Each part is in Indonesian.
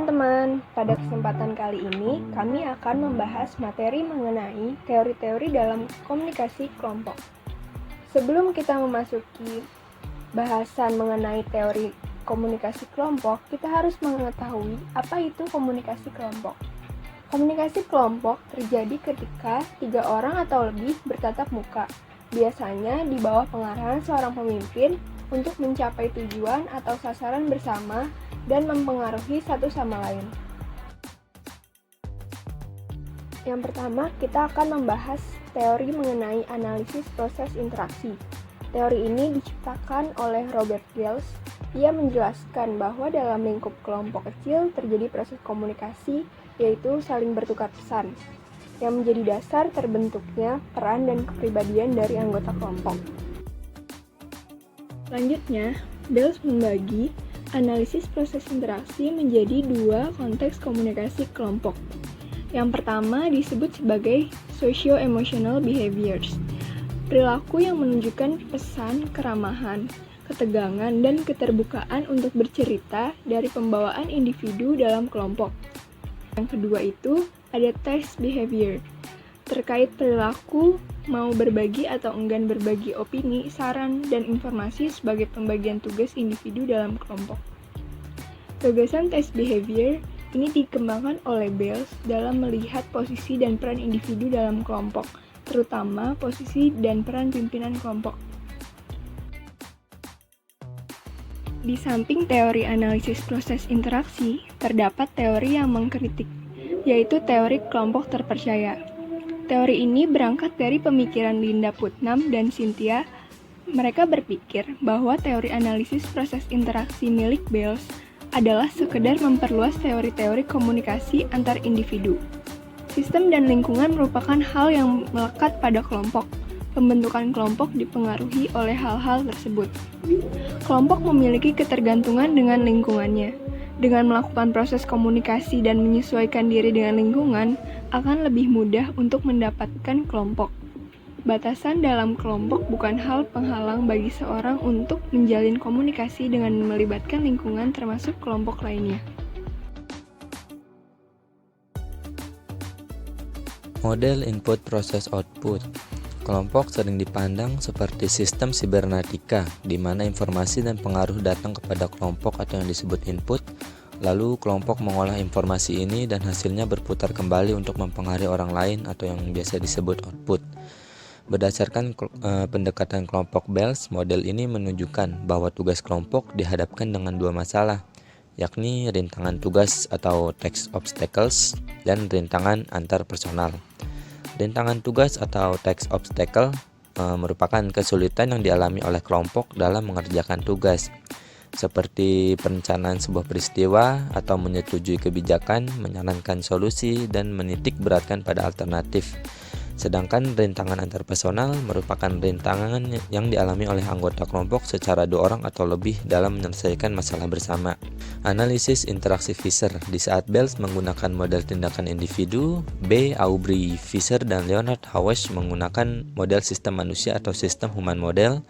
teman-teman, pada kesempatan kali ini kami akan membahas materi mengenai teori-teori dalam komunikasi kelompok. Sebelum kita memasuki bahasan mengenai teori komunikasi kelompok, kita harus mengetahui apa itu komunikasi kelompok. Komunikasi kelompok terjadi ketika 3 orang atau lebih bertatap muka, biasanya di bawah pengarahan seorang pemimpin untuk mencapai tujuan atau sasaran bersama dan mempengaruhi satu sama lain. Yang pertama, kita akan membahas teori mengenai analisis proses interaksi. Teori ini diciptakan oleh Robert Gilles. Ia menjelaskan bahwa dalam lingkup kelompok kecil terjadi proses komunikasi, yaitu saling bertukar pesan, yang menjadi dasar terbentuknya peran dan kepribadian dari anggota kelompok. Selanjutnya, Gilles membagi analisis proses interaksi menjadi 2 konteks komunikasi kelompok. Yang pertama disebut sebagai socio-emotional behaviors, perilaku yang menunjukkan pesan keramahan, ketegangan, dan keterbukaan untuk bercerita dari pembawaan individu dalam kelompok. Yang kedua itu ada task behavior, terkait perilaku mau berbagi atau enggan berbagi opini, saran, dan informasi sebagai pembagian tugas individu dalam kelompok. Gagasan task behavior ini dikembangkan oleh Gilles dalam melihat posisi dan peran individu dalam kelompok, terutama posisi dan peran pimpinan kelompok. Di samping teori analisis proses interaksi, terdapat teori yang mengkritik, yaitu teori kelompok terpercaya. Teori ini berangkat dari pemikiran Linda Putnam dan Cynthia. Mereka berpikir bahwa teori analisis proses interaksi milik Gilles adalah sekedar memperluas teori-teori komunikasi antar individu. Sistem dan lingkungan merupakan hal yang melekat pada kelompok. Pembentukan kelompok dipengaruhi oleh hal-hal tersebut. Kelompok memiliki ketergantungan dengan lingkungannya. Dengan melakukan proses komunikasi dan menyesuaikan diri dengan lingkungan, akan lebih mudah untuk mendapatkan kelompok. Batasan dalam kelompok bukan hal penghalang bagi seorang untuk menjalin komunikasi dengan melibatkan lingkungan termasuk kelompok lainnya. Model input proses output. Kelompok sering dipandang seperti sistem sibernetika, di mana informasi dan pengaruh datang kepada kelompok atau yang disebut input, lalu kelompok mengolah informasi ini dan hasilnya berputar kembali untuk mempengaruhi orang lain atau yang biasa disebut output. Berdasarkan pendekatan kelompok Gilles, model ini menunjukkan bahwa tugas kelompok dihadapkan dengan 2 masalah, yakni rintangan tugas atau task obstacles dan rintangan antar personal. Rintangan tugas atau task obstacle merupakan kesulitan yang dialami oleh kelompok dalam mengerjakan tugas, seperti perencanaan sebuah peristiwa atau menyetujui kebijakan, menyarankan solusi, dan menitik beratkan pada alternatif. Sedangkan rintangan antar personal merupakan rintangan yang dialami oleh anggota kelompok secara 2 orang atau lebih dalam menyelesaikan masalah bersama. Analisis interaksi Fisher. Di saat Gilles menggunakan model tindakan individu, Aubrey Fisher dan Leonard Hausch menggunakan model sistem manusia atau sistem human model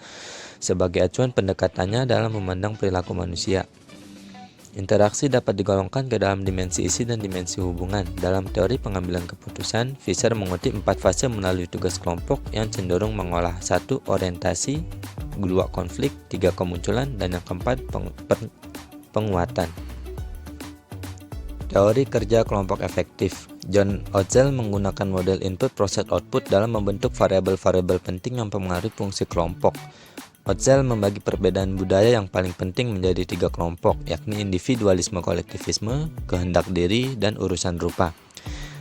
sebagai acuan pendekatannya dalam memandang perilaku manusia. Interaksi dapat digolongkan ke dalam dimensi isi dan dimensi hubungan. Dalam teori pengambilan keputusan, Fisher mengutip 4 fase melalui tugas kelompok yang cenderung mengolah: 1. Orientasi, 2. Konflik, 3. Kemunculan, dan yang keempat penguatan. Teori kerja kelompok efektif. John Ocel menggunakan model input proses output dalam membentuk variabel-variabel penting yang mempengaruhi fungsi kelompok. Ocel membagi perbedaan budaya yang paling penting menjadi 3 kelompok, yakni individualisme, kolektivisme, kehendak diri, dan urusan rupa.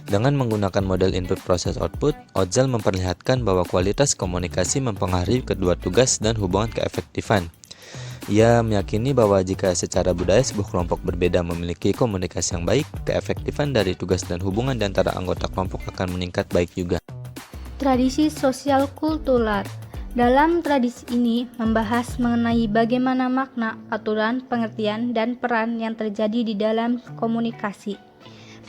Dengan menggunakan model input proses output, Ocel memperlihatkan bahwa kualitas komunikasi mempengaruhi kedua tugas dan hubungan keefektifan. Ia meyakini bahwa jika secara budaya sebuah kelompok berbeda memiliki komunikasi yang baik, keefektifan dari tugas dan hubungan di antara anggota kelompok akan meningkat baik juga. Tradisi sosial kultural. Dalam tradisi ini membahas mengenai bagaimana makna, aturan, pengertian, dan peran yang terjadi di dalam komunikasi.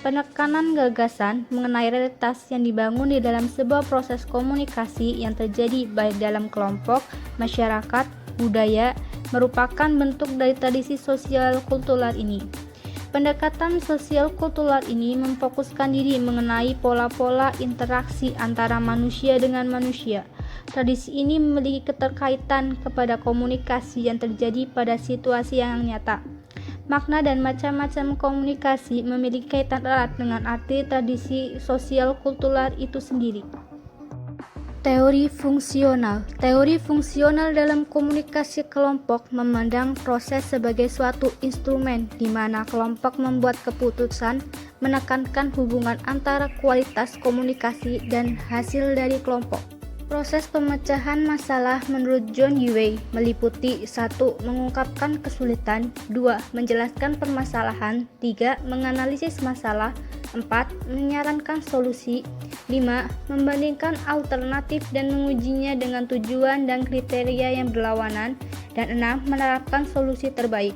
Penekanan gagasan mengenai realitas yang dibangun di dalam sebuah proses komunikasi yang terjadi baik dalam kelompok, masyarakat, budaya, merupakan bentuk dari tradisi sosial kultural ini. Pendekatan sosial kultural ini memfokuskan diri mengenai pola-pola interaksi antara manusia dengan manusia. Tradisi ini memiliki keterkaitan kepada komunikasi yang terjadi pada situasi yang nyata. Makna dan macam-macam komunikasi memiliki kaitan erat dengan arti tradisi sosial kultural itu sendiri. Teori fungsional. Teori fungsional dalam komunikasi kelompok memandang proses sebagai suatu instrumen di mana kelompok membuat keputusan, menekankan hubungan antara kualitas komunikasi dan hasil dari kelompok. Proses pemecahan masalah menurut John Dewey meliputi 1. Mengungkapkan kesulitan, 2. Menjelaskan permasalahan, 3. Menganalisis masalah, 4. Menyarankan solusi, 5. Membandingkan alternatif dan mengujinya dengan tujuan dan kriteria yang berlawanan, dan 6. Menerapkan solusi terbaik.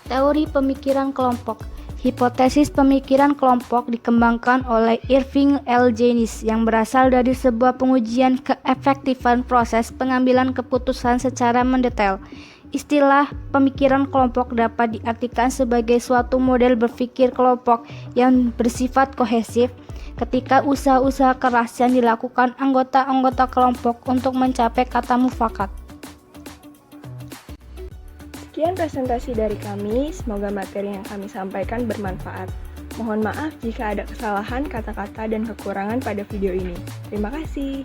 Teori pemikiran kelompok. Hipotesis pemikiran kelompok dikembangkan oleh Irving L. Janis yang berasal dari sebuah pengujian keefektifan proses pengambilan keputusan secara mendetail. Istilah pemikiran kelompok dapat diartikan sebagai suatu model berpikir kelompok yang bersifat kohesif ketika usaha-usaha keras yang dilakukan anggota-anggota kelompok untuk mencapai kata mufakat. Sekian presentasi dari kami, semoga materi yang kami sampaikan bermanfaat. Mohon maaf jika ada kesalahan kata-kata dan kekurangan pada video ini. Terima kasih.